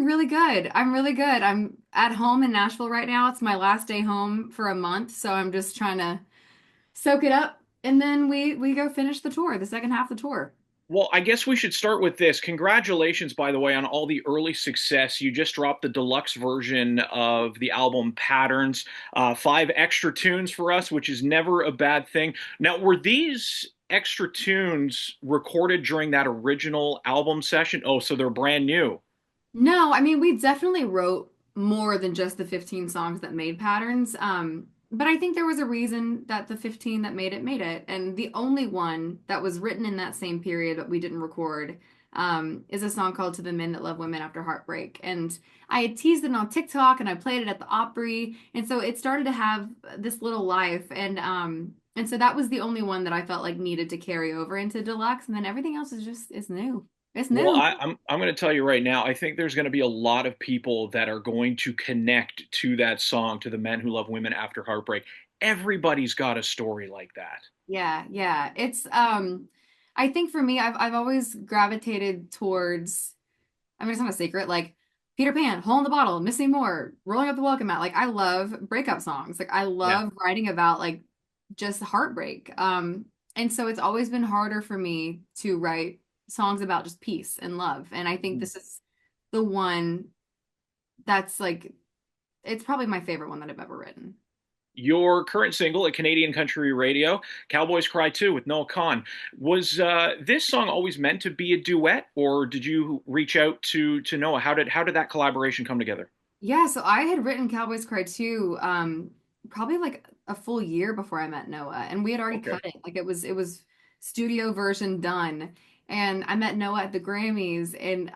really good. I'm really good. I'm at home in Nashville right now. It's my last day home for a month, so I'm just trying to soak it up, and then we go finish the tour, the second half of the tour. Well, I guess we should start with this. Congratulations, by the way, on all the early success. You just dropped the deluxe version of the album Patterns, five extra tunes for us, which is never a bad thing. Now, were these extra tunes recorded during that original album session? Oh, so they're brand new. No, I mean, we definitely wrote more than just the 15 songs that made Patterns. But I think there was a reason that the 15 that made it. And the only one that was written in that same period but we didn't record is a song called To the Men That Love Women After Heartbreak. And I had teased it on TikTok and I played it at the Opry. And so it started to have this little life. And so that was the only one that I felt like needed to carry over into Deluxe. And then everything else is new. It's Well, new. I'm going to tell you right now, I think there's going to be a lot of people that are going to connect to that song, to the men who love women after heartbreak. Everybody's got a story like that. Yeah, yeah. It's I think for me I've always gravitated towards, I mean it's not a secret, like Peter Pan, Hole in the Bottle, Miss Me More, Rolling Up the Welcome Mat. Like I love breakup songs. Like I Yeah. love writing about like just heartbreak. And so it's always been harder for me to write songs about just peace and love. And I think Mhm. this is the one that's like it's probably my favorite one that I've ever written. Your current single at Canadian Country Radio, Cowboys Cry Too with Noah Kahan. Was this song always meant to be a duet, or did you reach out to Noah? How did that collaboration come together? Yeah, so I had written Cowboys Cry too, probably like a full year before I met Noah, and we had already Okay. cut it. Like it was studio version done, and I met Noah at the Grammys, and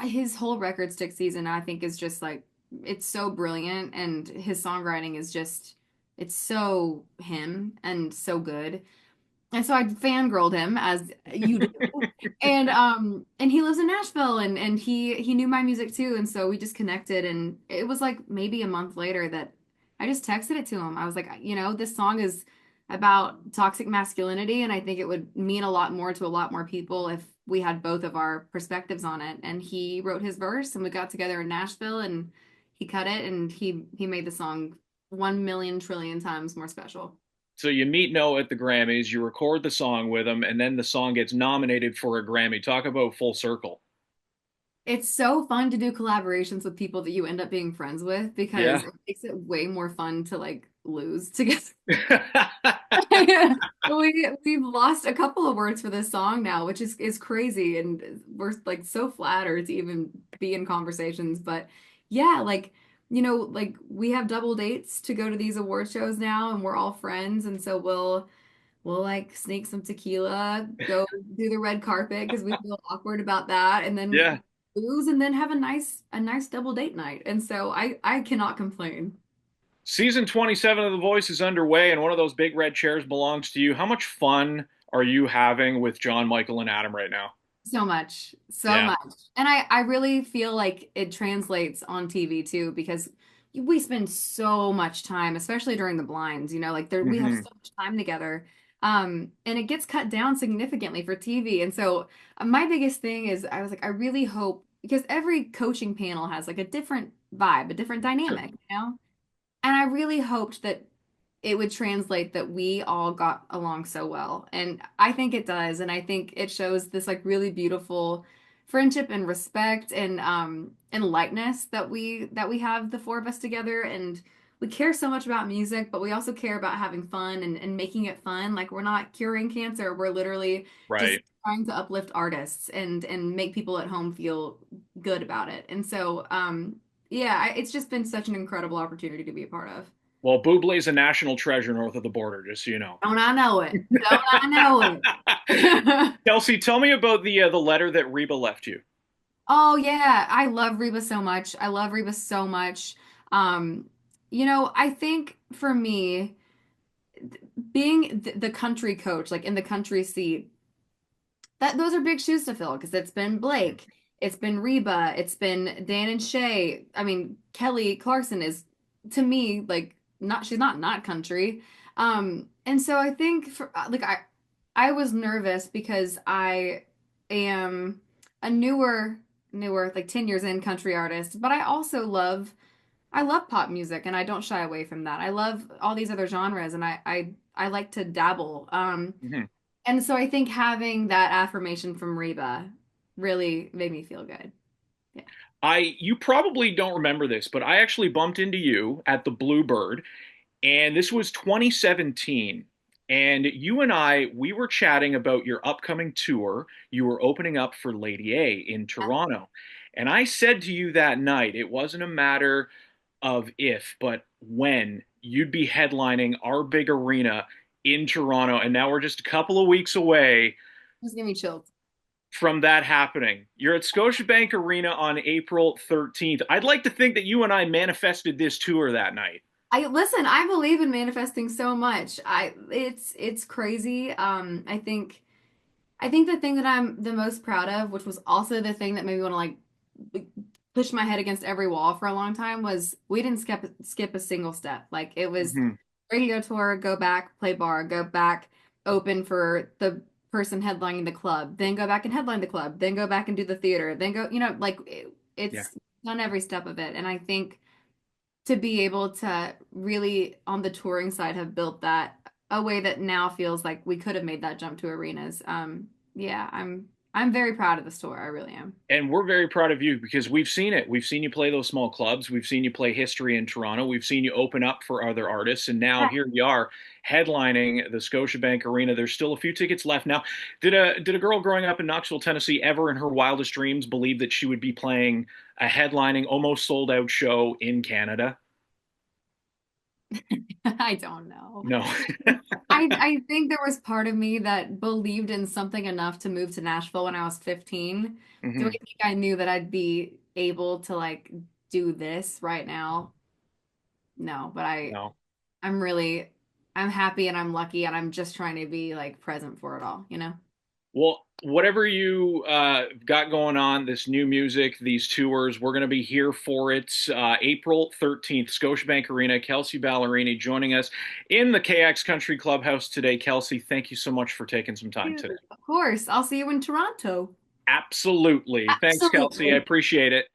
his whole record stick season I think is just like it's so brilliant, and his songwriting is just it's so him and so good. And so I fangirled him as you do. And he lives in Nashville and he knew my music too. And so we just connected and it was like maybe a month later that I just texted it to him. I was like, you know, this song is about toxic masculinity and I think it would mean a lot more to a lot more people if we had both of our perspectives on it. And he wrote his verse and we got together in Nashville and he cut it and he made the song 1 million trillion times more special. So you meet Noah at the Grammys, you record the song with him, and then the song gets nominated for a Grammy. Talk about full circle. It's so fun to do collaborations with people that you end up being friends with because Yeah. it makes it way more fun to like lose together. Yeah. We've lost a couple of words for this song now, which is crazy, and we're like so flattered to even be in conversations. But yeah, like like we have double dates to go to these award shows now, and we're all friends, and so we'll like sneak some tequila, go do the red carpet because we feel awkward about that, and then booze, and then have a nice double date night. And so I cannot complain. Season 27 of The Voice is underway, and one of those big red chairs belongs to you. How much fun are you having with John, Michael, and Adam right now? So much, so Yeah. much. And I really feel like it translates on TV too, because we spend so much time, especially during the blinds, like we have Hmm. so much time together. And it gets cut down significantly for TV. And so my biggest thing is I was like, I really hope because every coaching panel has like a different vibe, a different Sure. dynamic. And I really hoped that it would translate that we all got along so well. And I think it does. And I think it shows this like really beautiful friendship and respect and lightness that we have the four of us together. And we care so much about music, but we also care about having fun and making it fun. Like we're not curing cancer. We're literally just Right. trying to uplift artists and make people at home feel good about it. And so yeah, it's just been such an incredible opportunity to be a part of. Well, Bublé's a national treasure north of the border, just so you know. Don't I know it? Don't I know it? Kelsey, tell me about the letter that Reba left you. Oh yeah, I love Reba so much. I love Reba so much. Um, I think for me, being the country coach, like in the country seat, that those are big shoes to fill because it's been Blake, it's been Reba, it's been Dan and Shay. I mean, Kelly Clarkson is to me like not she's not country. And so I think for like I was nervous because I am a newer newer, like 10 years in country artist, but I love pop music and I don't shy away from that. I love all these other genres and I like to dabble. Mhm. And so I think having that affirmation from Reba really made me feel good. Yeah. You probably don't remember this, but I actually bumped into you at the Bluebird, and this was 2017. And you and we were chatting about your upcoming tour. You were opening up for Lady A in Toronto. And I said to you that night, it wasn't a matter of if, but when you'd be headlining our big arena in Toronto. And now we're just a couple of weeks away Just give me chills. from that happening. You're at Scotiabank Arena on April 13th. I'd like to think that you and I manifested this tour that night. I listen, I believe in manifesting so much. It's crazy. I think the thing that I'm the most proud of, which was also the thing that made me want to like push my head against every wall for a long time, was we didn't skip a single step. Like it was Mhm. radio tour, go back, play bar, go back, open for the person headlining the club, then go back and headline the club, then go back and do the theater, then go, Yeah. it's done every step of it. And I think to be able to really on the touring side have built that a way that now feels like we could have made that jump to arenas. Yeah, I'm very proud of this tour. I really am. And we're very proud of you because we've seen it. We've seen you play those small clubs. We've seen you play history in Toronto. We've seen you open up for other artists. And now Yeah. here you are headlining the Scotiabank Arena. There's still a few tickets left. Now, did a girl growing up in Knoxville, Tennessee ever in her wildest dreams believe that she would be playing a headlining, almost sold out show in Canada? I don't know. No. I think there was part of me that believed in something enough to move to Nashville when I was 15. Do I Hmm. think I knew that I'd be able to like do this right now? No, but No. I'm really I'm happy and I'm lucky and I'm just trying to be like present for it all, you know? Well, whatever you got going on, this new music, these tours, we're going to be here for it. April 13th, Scotiabank Arena, Kelsea Ballerini joining us in the KX Country Clubhouse today. Kelsea, thank you so much for taking some time today. Of course. I'll see you in Toronto. Absolutely. Thanks, Kelsea. I Absolutely. appreciate it.